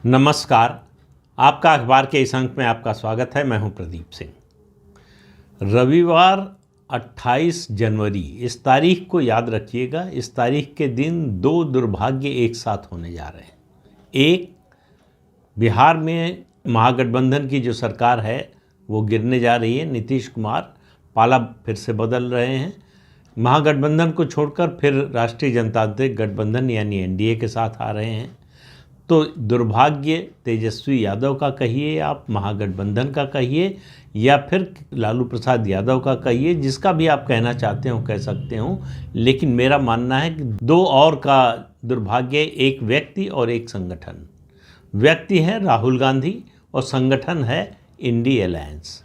नमस्कार। आपका अखबार के इस अंक में आपका स्वागत है। मैं हूं प्रदीप सिंह। रविवार 28 जनवरी, इस तारीख को याद रखिएगा। इस तारीख के दिन दो दुर्भाग्य एक साथ होने जा रहे हैं। एक, बिहार में महागठबंधन की जो सरकार है वो गिरने जा रही है। नीतीश कुमार पाला फिर से बदल रहे हैं। महागठबंधन को छोड़कर फिर राष्ट्रीय जनतांत्रिक गठबंधन यानी एनडीए के साथ आ रहे हैं। तो दुर्भाग्य तेजस्वी यादव का कहिए, आप महागठबंधन का कहिए, या फिर लालू प्रसाद यादव का कहिए, जिसका भी आप कहना चाहते हो कह सकते हो। लेकिन मेरा मानना है कि दो और का दुर्भाग्य, एक व्यक्ति और एक संगठन। व्यक्ति है राहुल गांधी और संगठन है इंडी अलायंस।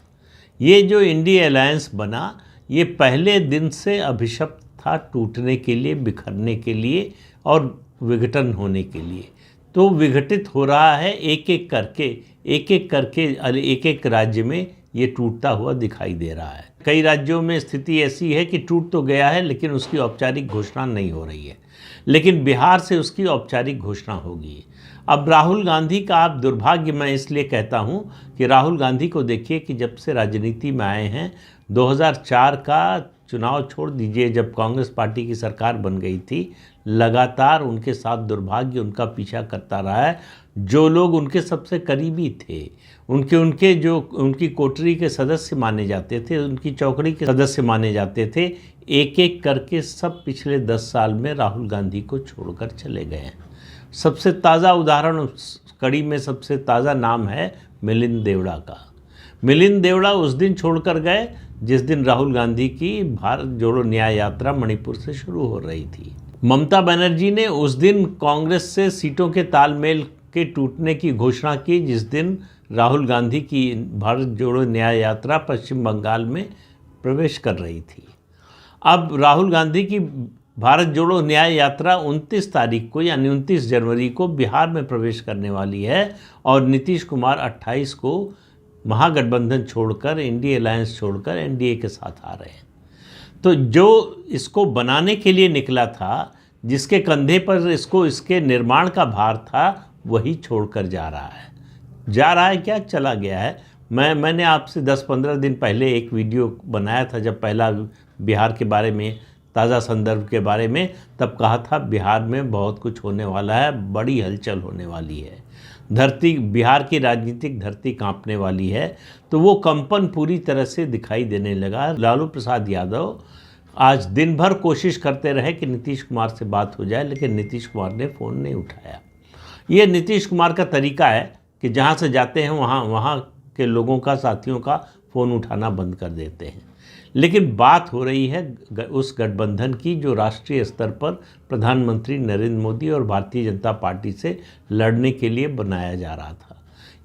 ये जो इंडी अलायंस बना, ये पहले दिन से अभिशप्त था टूटने के लिए, बिखरने के लिए और विघटन होने के लिए। तो विघटित हो रहा है एक एक करके एक एक राज्य में ये टूटता हुआ दिखाई दे रहा है। कई राज्यों में स्थिति ऐसी है कि टूट तो गया है लेकिन उसकी औपचारिक घोषणा नहीं हो रही है, लेकिन बिहार से उसकी औपचारिक घोषणा होगी। अब राहुल गांधी का आप दुर्भाग्य, मैं इसलिए कहता हूँ कि राहुल गांधी को देखिए कि जब से राजनीति में आए हैं, 2004 का चुनाव छोड़ दीजिए, जब कांग्रेस पार्टी की सरकार बन गई थी, लगातार उनके साथ दुर्भाग्य उनका पीछा करता रहा है। जो लोग उनके सबसे करीबी थे, उनकी कोठरी के सदस्य माने जाते थे, उनकी चौकड़ी के सदस्य माने जाते थे, एक एक करके सब पिछले 10 साल में राहुल गांधी को छोड़कर चले गए हैं। सबसे ताज़ा उदाहरण, कड़ी में सबसे ताज़ा नाम है मिलिंद देवड़ा का। मिलिंद देवड़ा उस दिन छोड़कर गए जिस दिन राहुल गांधी की भारत जोड़ो न्याय यात्रा मणिपुर से शुरू हो रही थी। ममता बनर्जी ने उस दिन कांग्रेस से सीटों के तालमेल के टूटने की घोषणा की जिस दिन राहुल गांधी की भारत जोड़ो न्याय यात्रा पश्चिम बंगाल में प्रवेश कर रही थी। अब राहुल गांधी की भारत जोड़ो न्याय यात्रा 29 तारीख को यानी 29 जनवरी को बिहार में प्रवेश करने वाली है और नीतीश कुमार 28 को महागठबंधन छोड़कर, इंडी अलायंस छोड़कर एनडीए के साथ आ रहे हैं। तो जो इसको बनाने के लिए निकला था, जिसके कंधे पर इसके निर्माण का भार था, वही छोड़कर जा रहा है क्या, चला गया है। मैंने आपसे 10-15 दिन पहले एक वीडियो बनाया था, जब पहला बिहार के बारे में, ताज़ा संदर्भ के बारे में, तब कहा था बिहार में बहुत कुछ होने वाला है, बड़ी हलचल होने वाली है, बिहार की राजनीतिक धरती कांपने वाली है। तो वो कंपन पूरी तरह से दिखाई देने लगा। लालू प्रसाद यादव आज दिन भर कोशिश करते रहे कि नीतीश कुमार से बात हो जाए, लेकिन नीतीश कुमार ने फ़ोन नहीं उठाया। ये नीतीश कुमार का तरीका है कि जहाँ से जाते हैं वहाँ के लोगों का, साथियों का फ़ोन उठाना बंद कर देते हैं। लेकिन बात हो रही है उस गठबंधन की जो राष्ट्रीय स्तर पर प्रधानमंत्री नरेंद्र मोदी और भारतीय जनता पार्टी से लड़ने के लिए बनाया जा रहा था।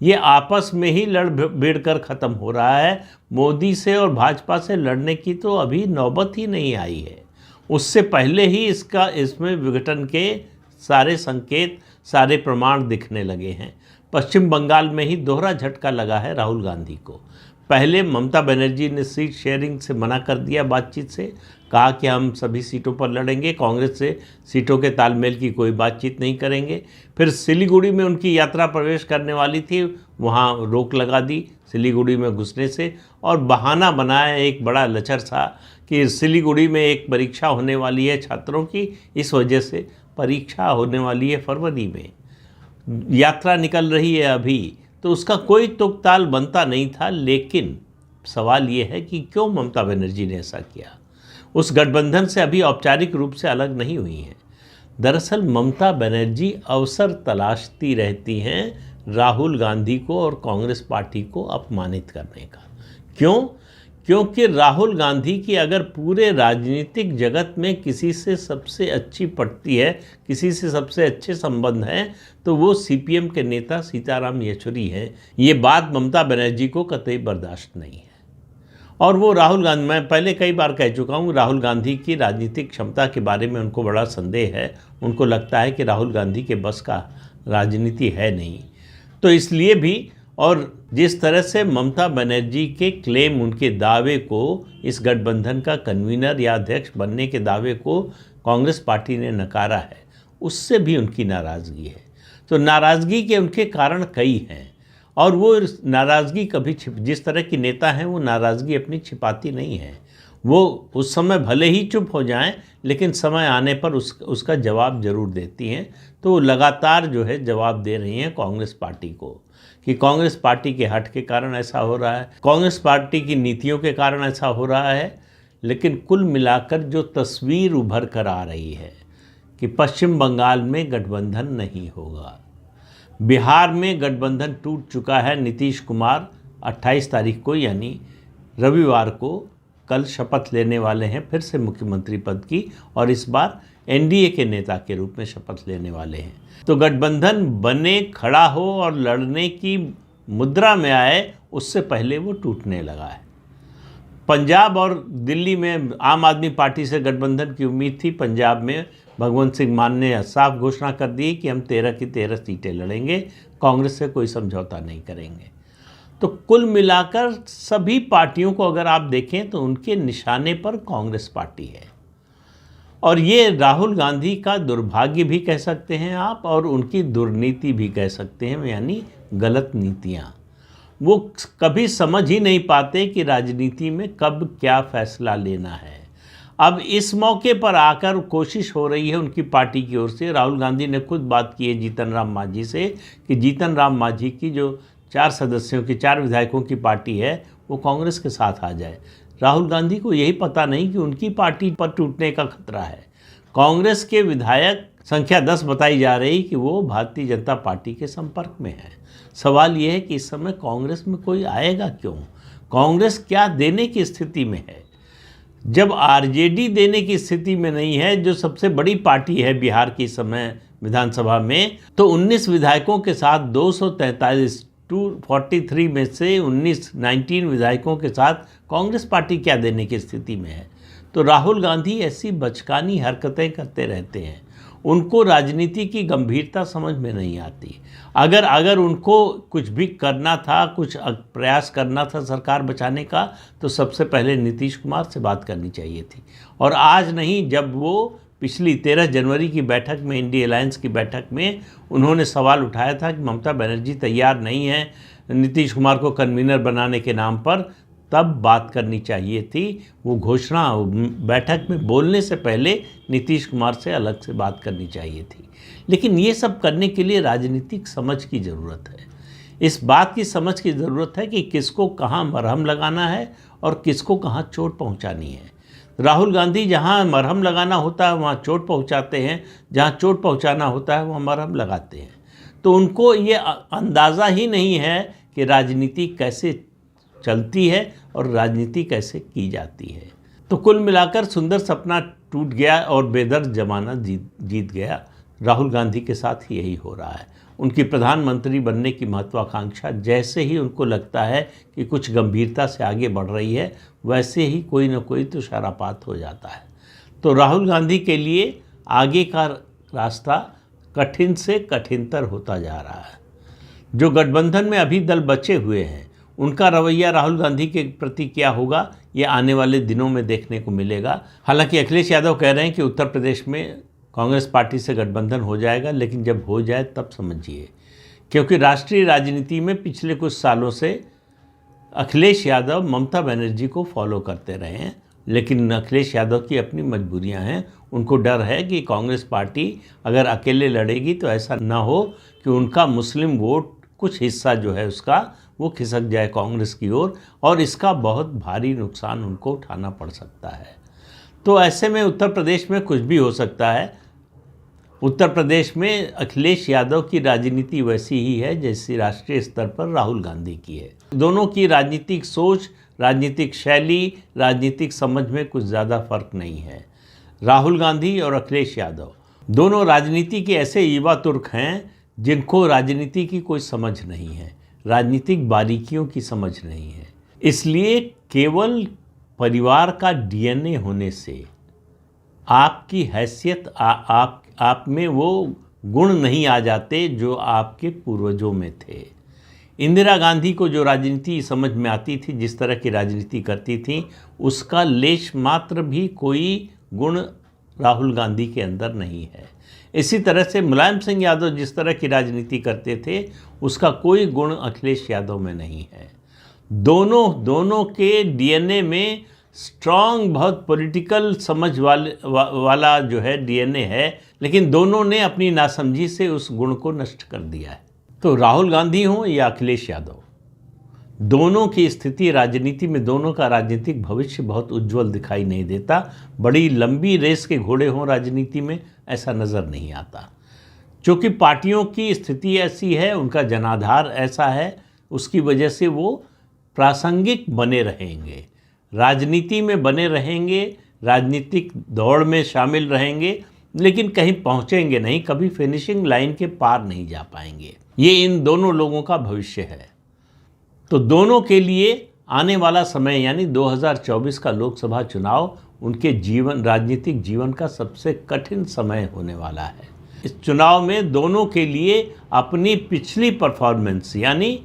ये आपस में ही लड़ भिड़ कर ख़त्म हो रहा है। मोदी से और भाजपा से लड़ने की तो अभी नौबत ही नहीं आई है। उससे पहले ही इसमें विघटन के सारे संकेत, सारे प्रमाण दिखने लगे हैं। पश्चिम बंगाल में ही दोहरा झटका लगा है राहुल गांधी को। पहले ममता बनर्जी ने सीट शेयरिंग से मना कर दिया, बातचीत से, कहा कि हम सभी सीटों पर लड़ेंगे, कांग्रेस से सीटों के तालमेल की कोई बातचीत नहीं करेंगे। फिर सिलीगुड़ी में उनकी यात्रा प्रवेश करने वाली थी, वहाँ रोक लगा दी सिलीगुड़ी में घुसने से, और बहाना बनाया एक बड़ा लचर सा कि सिलीगुड़ी में एक परीक्षा होने वाली है छात्रों की, इस वजह से परीक्षा होने वाली है फरवरी में, यात्रा निकल रही है अभी। तो उसका कोई तुकताल बनता नहीं था। लेकिन सवाल ये है कि क्यों ममता बनर्जी ने ऐसा किया। उस गठबंधन से अभी औपचारिक रूप से अलग नहीं हुई हैं। दरअसल ममता बनर्जी अवसर तलाशती रहती हैं राहुल गांधी को और कांग्रेस पार्टी को अपमानित करने का। क्यों? क्योंकि राहुल गांधी की अगर पूरे राजनीतिक जगत में किसी से सबसे अच्छी पटती है, किसी से सबसे अच्छे संबंध हैं, तो वो सीपीएम के नेता सीताराम येचुरी हैं। ये बात ममता बनर्जी को कतई बर्दाश्त नहीं है। और वो राहुल गांधी, मैं पहले कई बार कह चुका हूँ, राहुल गांधी की राजनीतिक क्षमता के बारे में उनको बड़ा संदेह है। उनको लगता है कि राहुल गांधी के बस का राजनीति है नहीं। तो इसलिए भी, और जिस तरह से ममता बनर्जी के क्लेम, उनके दावे को, इस गठबंधन का कन्वीनर या अध्यक्ष बनने के दावे को कांग्रेस पार्टी ने नकारा है, उससे भी उनकी नाराज़गी है। तो नाराज़गी के उनके कारण कई हैं और वो नाराज़गी कभी जिस तरह की नेता हैं वो नाराज़गी अपनी छिपाती नहीं है। वो उस समय भले ही चुप हो जाएं लेकिन समय आने पर उसका जवाब ज़रूर देती हैं। तो वो लगातार जो है जवाब दे रही हैं कांग्रेस पार्टी को कि कांग्रेस पार्टी के हट के कारण ऐसा हो रहा है, कांग्रेस पार्टी की नीतियों के कारण ऐसा हो रहा है। लेकिन कुल मिलाकर जो तस्वीर उभर कर आ रही है कि पश्चिम बंगाल में गठबंधन नहीं होगा, बिहार में गठबंधन टूट चुका है। नीतीश कुमार 28 तारीख को यानी रविवार को कल शपथ लेने वाले हैं फिर से मुख्यमंत्री पद की, और इस बार एनडीए के नेता के रूप में शपथ लेने वाले हैं। तो गठबंधन बने, खड़ा हो और लड़ने की मुद्रा में आए उससे पहले वो टूटने लगा है। पंजाब और दिल्ली में आम आदमी पार्टी से गठबंधन की उम्मीद थी। पंजाब में भगवंत सिंह मान ने साफ घोषणा कर दी कि हम 13 की 13 सीटें लड़ेंगे, कांग्रेस से कोई समझौता नहीं करेंगे। तो कुल मिलाकर सभी पार्टियों को अगर आप देखें तो उनके निशाने पर कांग्रेस पार्टी है, और ये राहुल गांधी का दुर्भाग्य भी कह सकते हैं आप और उनकी दुर्नीति भी कह सकते हैं, यानी गलत नीतियाँ। वो कभी समझ ही नहीं पाते कि राजनीति में कब क्या फैसला लेना है। अब इस मौके पर आकर कोशिश हो रही है उनकी पार्टी की ओर से। राहुल गांधी ने खुद बात की है जीतन राम मांझी से कि जीतन राम मांझी की जो 4 सदस्यों की 4 विधायकों की पार्टी है वो कांग्रेस के साथ आ जाए। राहुल गांधी को यही पता नहीं कि उनकी पार्टी पर टूटने का खतरा है। कांग्रेस के विधायक संख्या 10 बताई जा रही कि वो भारतीय जनता पार्टी के संपर्क में है। सवाल ये है कि इस समय कांग्रेस में कोई आएगा क्यों? कांग्रेस क्या देने की स्थिति में है? जब आरजेडी देने की स्थिति में नहीं है, जो सबसे बड़ी पार्टी है बिहार की समय विधानसभा में, तो 19 विधायकों के साथ 243 243 में से 19 विधायकों के साथ कांग्रेस पार्टी क्या देने की स्थिति में है? तो राहुल गांधी ऐसी बचकानी हरकतें करते रहते हैं। उनको राजनीति की गंभीरता समझ में नहीं आती। अगर उनको कुछ भी करना था, कुछ प्रयास करना था सरकार बचाने का, तो सबसे पहले नीतीश कुमार से बात करनी चाहिए थी, और आज नहीं। जब वो पिछली 13 जनवरी की बैठक में, इंडिया अलायंस की बैठक में, उन्होंने सवाल उठाया था कि ममता बनर्जी तैयार नहीं है नीतीश कुमार को कन्वीनर बनाने के नाम पर, तब बात करनी चाहिए थी। वो घोषणा बैठक में बोलने से पहले नीतीश कुमार से अलग से बात करनी चाहिए थी। लेकिन ये सब करने के लिए राजनीतिक समझ की ज़रूरत है। इस बात की समझ की ज़रूरत है कि किसको कहाँ मरहम लगाना है और किसको कहाँ चोट पहुँचानी है। राहुल गांधी जहाँ मरहम लगाना होता है वहाँ चोट पहुँचाते हैं, जहाँ चोट पहुँचाना होता है वहाँ मरहम लगाते हैं। तो उनको ये अंदाज़ा ही नहीं है कि राजनीति कैसे चलती है और राजनीति कैसे की जाती है। तो कुल मिलाकर सुंदर सपना टूट गया और बेदर्द जमाना जीत गया। राहुल गांधी के साथ ही यही हो रहा है। उनकी प्रधानमंत्री बनने की महत्वाकांक्षा जैसे ही उनको लगता है कि कुछ गंभीरता से आगे बढ़ रही है, वैसे ही कोई न कोई तो शरापात हो जाता है। तो राहुल गांधी के लिए आगे का रास्ता कठिन से कठिनतर होता जा रहा है। जो गठबंधन में अभी दल बचे हुए हैं, उनका रवैया राहुल गांधी के प्रति क्या होगा, ये आने वाले दिनों में देखने को मिलेगा। हालांकि अखिलेश यादव कह रहे हैं कि उत्तर प्रदेश में कांग्रेस पार्टी से गठबंधन हो जाएगा, लेकिन जब हो जाए तब समझिए, क्योंकि राष्ट्रीय राजनीति में पिछले कुछ सालों से अखिलेश यादव ममता बनर्जी को फॉलो करते रहे हैं, लेकिन अखिलेश यादव की अपनी मजबूरियां हैं। उनको डर है कि कांग्रेस पार्टी अगर अकेले लड़ेगी तो ऐसा ना हो कि उनका मुस्लिम वोट कुछ हिस्सा जो है उसका वो खिसक जाए कांग्रेस की ओर, और इसका बहुत भारी नुकसान उनको उठाना पड़ सकता है। तो ऐसे में उत्तर प्रदेश में कुछ भी हो सकता है। उत्तर प्रदेश में अखिलेश यादव की राजनीति वैसी ही है जैसी राष्ट्रीय स्तर पर राहुल गांधी की है। दोनों की राजनीतिक सोच, राजनीतिक शैली, राजनीतिक समझ में कुछ ज़्यादा फर्क नहीं है। राहुल गांधी और अखिलेश यादव दोनों राजनीति के ऐसे युवा तुर्क हैं जिनको राजनीति की कोई समझ नहीं है, राजनीतिक बारीकियों की समझ नहीं है। इसलिए केवल परिवार का डीएनए होने से आपकी हैसियत आप में वो गुण नहीं आ जाते जो आपके पूर्वजों में थे। इंदिरा गांधी को जो राजनीति समझ में आती थी, जिस तरह की राजनीति करती थी, उसका लेश मात्र भी कोई गुण राहुल गांधी के अंदर नहीं है। इसी तरह से मुलायम सिंह यादव जिस तरह की राजनीति करते थे उसका कोई गुण अखिलेश यादव में नहीं है। दोनों के डीएनए में स्ट्रांग बहुत पॉलिटिकल समझ वाला जो है डीएनए है, लेकिन दोनों ने अपनी नासमझी से उस गुण को नष्ट कर दिया है। तो राहुल गांधी हों या अखिलेश यादव, दोनों की स्थिति राजनीति में, दोनों का राजनीतिक भविष्य बहुत उज्जवल दिखाई नहीं देता। बड़ी लंबी रेस के घोड़े हों राजनीति में, ऐसा नज़र नहीं आता। क्योंकि पार्टियों की स्थिति ऐसी है, उनका जनाधार ऐसा है, उसकी वजह से वो प्रासंगिक बने रहेंगे, राजनीति में बने रहेंगे, राजनीतिक दौड़ में शामिल रहेंगे, लेकिन कहीं पहुंचेंगे नहीं, कभी फिनिशिंग लाइन के पार नहीं जा पाएंगे। ये इन दोनों लोगों का भविष्य है। तो दोनों के लिए आने वाला समय यानी 2024 का लोकसभा चुनाव उनके राजनीतिक जीवन का सबसे कठिन समय होने वाला है। इस चुनाव में दोनों के लिए अपनी पिछली परफॉर्मेंस, यानी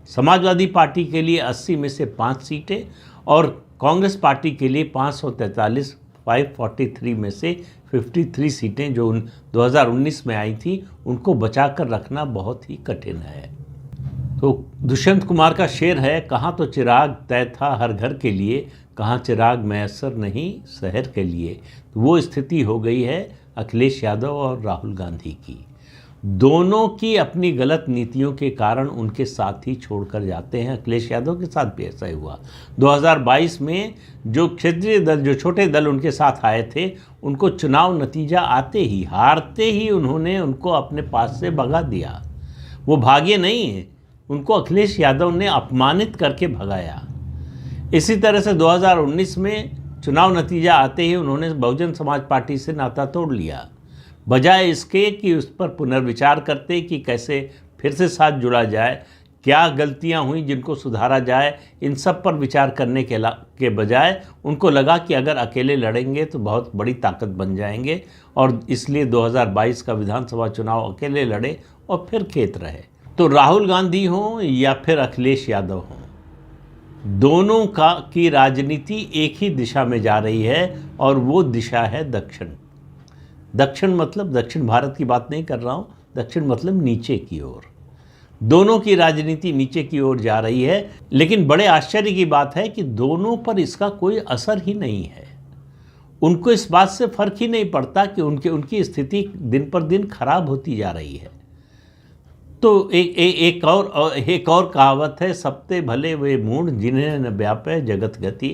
समाजवादी पार्टी के लिए 80 में से 5 सीटें और कांग्रेस पार्टी के लिए 543 543 में से 53 सीटें जो 2019 में आई थी, उनको बचाकर रखना बहुत ही कठिन है। तो दुष्यंत कुमार का शेर है, कहाँ तो चिराग तय था हर घर के लिए, कहाँ चिराग मैसर नहीं शहर के लिए। तो वो स्थिति हो गई है अखिलेश यादव और राहुल गांधी की। दोनों की अपनी गलत नीतियों के कारण उनके साथ ही छोड़कर जाते हैं। अखिलेश यादव के साथ भी ऐसा ही हुआ। 2022 में जो क्षेत्रीय दल, जो छोटे दल उनके साथ आए थे, उनको चुनाव नतीजा आते ही, हारते ही उन्होंने उनको अपने पास से भगा दिया। वो भागे नहीं हैं, उनको अखिलेश यादव ने अपमानित करके भगाया। इसी तरह से 2019 में चुनाव नतीजा आते ही उन्होंने बहुजन समाज पार्टी से नाता तोड़ लिया, बजाय इसके कि उस पर पुनर्विचार करते कि कैसे फिर से साथ जुड़ा जाए, क्या गलतियां हुई जिनको सुधारा जाए। इन सब पर विचार करने के बजाय उनको लगा कि अगर अकेले लड़ेंगे तो बहुत बड़ी ताकत बन जाएंगे, और इसलिए 2022 का विधानसभा चुनाव अकेले लड़े और फिर खेत रहे। तो राहुल गांधी हों या फिर अखिलेश यादव हों, दोनों की राजनीति एक ही दिशा में जा रही है, और वो दिशा है दक्षिण। दक्षिण मतलब दक्षिण भारत की बात नहीं कर रहा हूँ, दक्षिण मतलब नीचे की ओर। दोनों की राजनीति नीचे की ओर जा रही है, लेकिन बड़े आश्चर्य की बात है कि दोनों पर इसका कोई असर ही नहीं है। उनको इस बात से फर्क ही नहीं पड़ता कि उनकी स्थिति दिन पर दिन खराब होती जा रही है। तो एक और कहावत है, सबते भले वे मूढ़ जिन्हें न व्यापे जगत गति।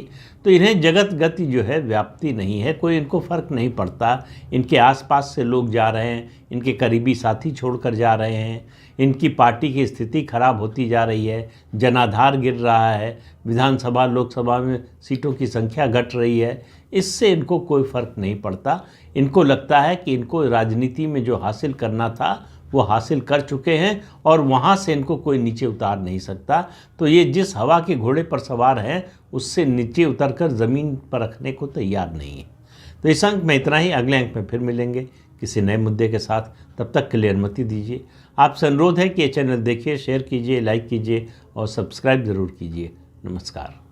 तो इन्हें जगत गति जो है व्याप्ति नहीं है, कोई इनको फर्क नहीं पड़ता। इनके आसपास से लोग जा रहे हैं, इनके करीबी साथी छोड़कर जा रहे हैं, इनकी पार्टी की स्थिति खराब होती जा रही है, जनाधार गिर रहा है, विधानसभा लोकसभा में सीटों की संख्या घट रही है। इससे इनको कोई फर्क नहीं पड़ता। इनको लगता है कि इनको राजनीति में जो हासिल करना था वो हासिल कर चुके हैं, और वहाँ से इनको कोई नीचे उतार नहीं सकता। तो ये जिस हवा के घोड़े पर सवार हैं उससे नीचे उतरकर ज़मीन पर रखने को तैयार नहीं है। तो इस अंक में इतना ही। अगले अंक में फिर मिलेंगे किसी नए मुद्दे के साथ। तब तक के लिए अनुमति दीजिए। आपसे अनुरोध है कि ये चैनल देखिए, शेयर कीजिए, लाइक कीजिए और सब्सक्राइब ज़रूर कीजिए। नमस्कार।